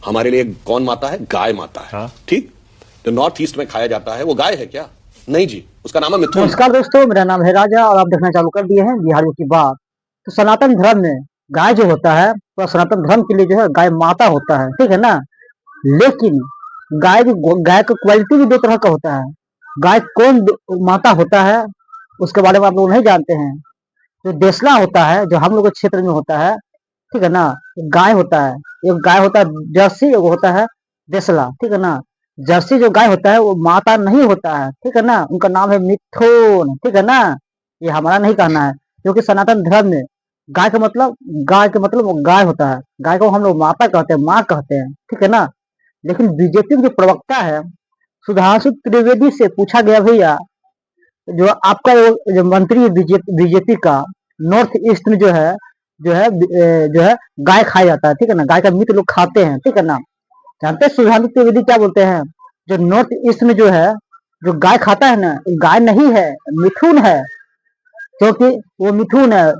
हमारे लिए कौन माता है? गाय माता है। हाँ? ठीक। जो नॉर्थ ईस्ट में खाया जाता है वो गाय है क्या? नहीं जी, उसका नाम है मिथुन। नमस्कार दोस्तों, मेरा नाम है राजा और आप देखना चालू कर दिए हैं बिहारियों की बात। तो सनातन धर्म में गाय जो होता है तो सनातन धर्म के लिए जो है गाय माता होता है, ठीक है ना। लेकिन गाय का क्वालिटी भी दो तरह का होता है। गाय कौन माता होता है उसके बारे में आप लोग नहीं जानते हैं। जो देसला होता है जो हम लोग के क्षेत्र में होता है, ठीक है ना, गाय होता है। एक गाय होता है जर्सी, एक होता है देसला, ठीक है ना। जर्सी जो गाय होता है वो माता नहीं होता है, ठीक है ना। उनका नाम है मिथुन, ठीक है ना। ये हमारा नहीं कहना है, क्योंकि सनातन धर्म में गाय के मतलब वो गाय होता है। गाय को हम लोग माता कहते हैं, माँ कहते हैं, ठीक है ना। लेकिन बीजेपी के जो प्रवक्ता है सुधांशु त्रिवेदी से पूछा गया, भैया जो आपका जो मंत्री है बीजेपी का, नॉर्थ ईस्ट में जो है गाय खाया जाता है, ठीक है ना। गाय का मीट लोग खाते हैं, ठीक है ना। जानते हैं सुधांशु त्रिवेदी क्या बोलते हैं? जो नॉर्थ ईस्ट में जो है जो गाय खाता है ना, गाय नहीं है, मिथुन है। क्योंकि वो मिथुन है।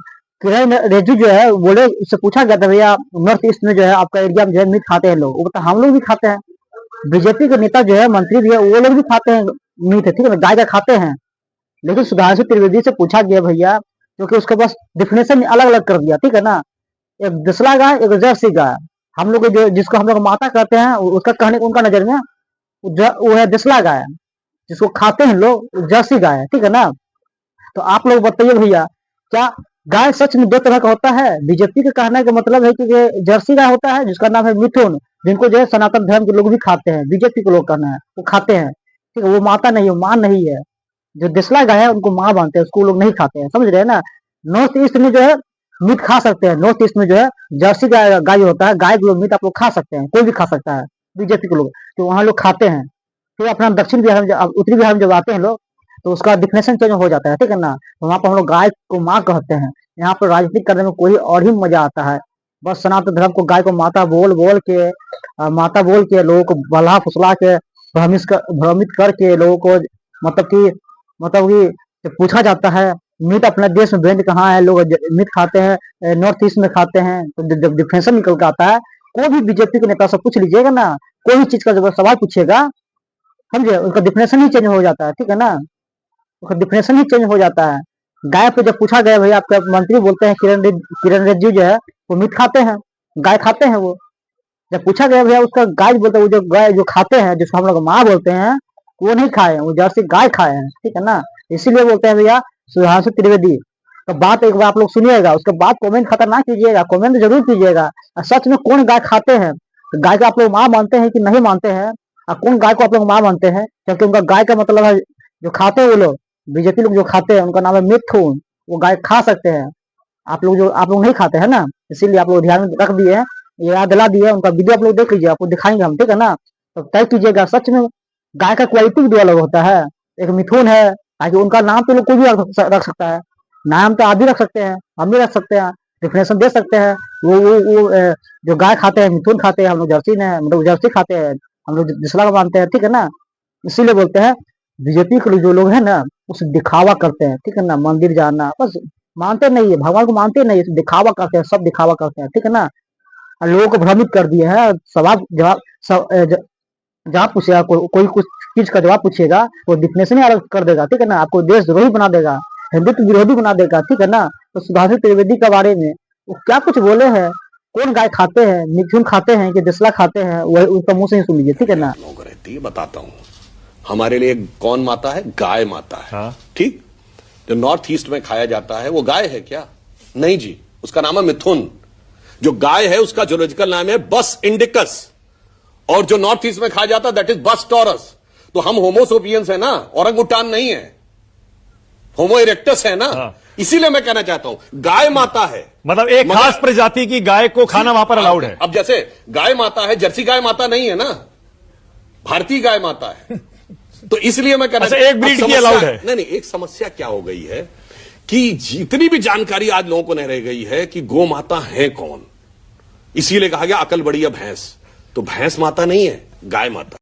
किरण रिजिजू जो है बोले, उससे पूछा गया था, भैया नॉर्थ ईस्ट में जो है आपका एरिया में जो है मीट खाते हैं लोग। वो बता हम लोग भी खाते हैं। बीजेपी के नेता जो है, मंत्री भी है, वो लोग भी खाते हैं मीट, ठीक है ना, गाय का खाते हैं। लेकिन सुधांशु त्रिवेदी से पूछा गया, भैया क्योंकि उसके पास डिफिनेशन अलग अलग कर दिया, ठीक है ना। एक देसला गाय, एक जर्सी गाय। हम लोग जो जिसको हम लोग माता कहते हैं, उसका कहने उनका नजर में वो है देसला गाय। जिसको खाते हैं लोग जर्सी गाय है, ठीक है ना। तो आप लोग बताइए भैया, क्या गाय सच में दो तरह का होता है? बीजेपी के कहने का मतलब है कि जर्सी गाय होता है जिसका नाम है मिथुन, जिनको जो है सनातन धर्म के लोग भी खाते हैं। बीजेपी के लोग कहना है वो खाते हैं, ठीक है। वो माता नहीं है, मां नहीं है। जो देसला गाय है उनको मां मानते हैं, उसको लोग नहीं खाते हैं, समझ रहे हैं ना। नॉर्थ ईस्ट में जो है मीट खा सकते हैं। नॉर्थ ईस्ट में जो है जर्सी गाय होता है, गाय जो मीट आप लोग खा सकते हैं, कोई भी खा सकता है, बीजेपी के लोग तो वहाँ लोग खाते हैं। फिर अपना दक्षिण बिहार में उत्तरी बिहार में जब आते हैं लोग तो उसका डिफिनेशन चेंज हो जाता है, ठीक है ना। तो वहाँ पर हम लोग गाय को माँ कहते हैं। यहाँ पर राजनीति करने में कोई और ही मजा आता है। बस सनातन धर्म को गाय को माता माता बोल के लोगों को बल्हा फुसला के भ्रमित करके लोगों को मतलब कि पूछा जाता है मीट अपने देश में ब्रांड कहाँ है, लोग मीट खाते हैं नॉर्थ ईस्ट में खाते हैं। तो जब डिफरेंशन निकल के आता है, कोई भी बीजेपी के नेता से पूछ लीजिएगा ना, कोई भी चीज का जब सवाल पूछेगा, समझे, उसका डिफिनेशन ही चेंज हो जाता है, ठीक है ना। उसका डिफिनेशन ही चेंज हो जाता है। गाय पे जब पूछा गया, भैया आपका मंत्री बोलते हैं किरण रिजिजू जो है वो मीट खाते हैं, गाय खाते हैं। वो जब पूछा गया, भैया उसका गाय बोलते हैं, वो जो गाय जो खाते हैं जिसको हम लोग माँ बोलते हैं, वो नहीं खाए हैं, वो जर्सी गाय खाए हैं, ठीक है ना। इसीलिए बोलते हैं भैया सुधांशु त्रिवेदी तो बात एक बार आप लोग सुनिएगा, उसके बाद कमेंट खतरनाक कीजिएगा, कमेंट जरूर कीजिएगा। सच में कौन गाय खाते हैं? तो गाय को आप लोग माँ मानते हैं कि नहीं मानते हैं? और कौन गाय को आप लोग माँ मानते हैं? क्योंकि उनका गाय का मतलब है जो खाते हैं वो लोग, बीजेपी लोग जो खाते हैं उनका नाम है मिथुन। वो गाय खा सकते हैं। आप लोग नहीं खाते हैं ना, इसीलिए आप लोग ध्यान में रख दिए हैं, याद दिला दिए। उनका वीडियो आप लोग देख लीजिए, आपको दिखाएंगे हम, ठीक है ना। तो तय कीजिएगा, सच में गाय का क्वालिटी भी दो अलग होता है। एक मिथुन है, ताकि उनका नाम तो लोग कोई भी रख सकता है। नाम तो आप भी रख सकते हैं, हम भी रख सकते हैं, डिफिनेशन दे सकते हैं। जो गाय खाते हैं मिथुन खाते हैं, हम लोग जर्सी ने हम लोग जर्सी खाते हैं, हम लोग देसला को मानते हैं, ठीक है ना। इसीलिए बोलते हैं बीजेपी के जो लोग हैं ना, उस दिखावा करते हैं, ठीक है ना। मंदिर जाना बस मानते नहीं है, भगवान को मानते नहीं है, दिखावा करते हैं, सब दिखावा करते हैं, ठीक है ना। और लोगों को भ्रमित कर दिए हैं। सवाल जवाब जवाब पूछेगा, कोई कुछ चीज का जवाब पूछेगा, वो डिफिनेशन ही अलग कर देगा, ठीक है ना। आपको देशद्रोही बना देगा, हिंदुत्व विरोधी बना देगा, ठीक है ना। तो सुधांशु त्रिवेदी के बारे में वो क्या कुछ बोले हैं, कौन गाय खाते हैं, मिथुन खाते हैं कि देसला खाते हैं, वही उनका मुंह से ही सुन लीजिए, ठीक है ना। रहती है, बताता हूं। हमारे लिए कौन माता है? गाय माता है। हाँ? ठीक। जो नॉर्थ ईस्ट में खाया जाता है वो गाय है क्या? नहीं जी, उसका नाम है मिथुन। जो गाय है उसका जूलॉजिकल नाम है बस इंडिकस, और जो नॉर्थ ईस्ट में खाया जाता है दैट इज बस टॉरस। तो हम होमोसोपियंस है ना, औरंगुटान नहीं है, होमो इरेक्टस है ना। हाँ। इसीलिए मैं कहना चाहता हूं गाय माता है, मतलब एक खास प्रजाति की गाय को खाना वहां पर अलाउड है। अब जैसे गाय माता है, जर्सी गाय माता नहीं है ना, भारतीय गाय माता है। तो इसलिए मैं कहना एक ब्रीड की अलाउड है। नहीं, एक समस्या क्या हो गई है कि जितनी भी जानकारी आज लोगों को नहीं रह गई है कि गौ माता है कौन। इसीलिए कहा गया अकल बड़ी है भैंस, तो भैंस माता नहीं है, गाय माता।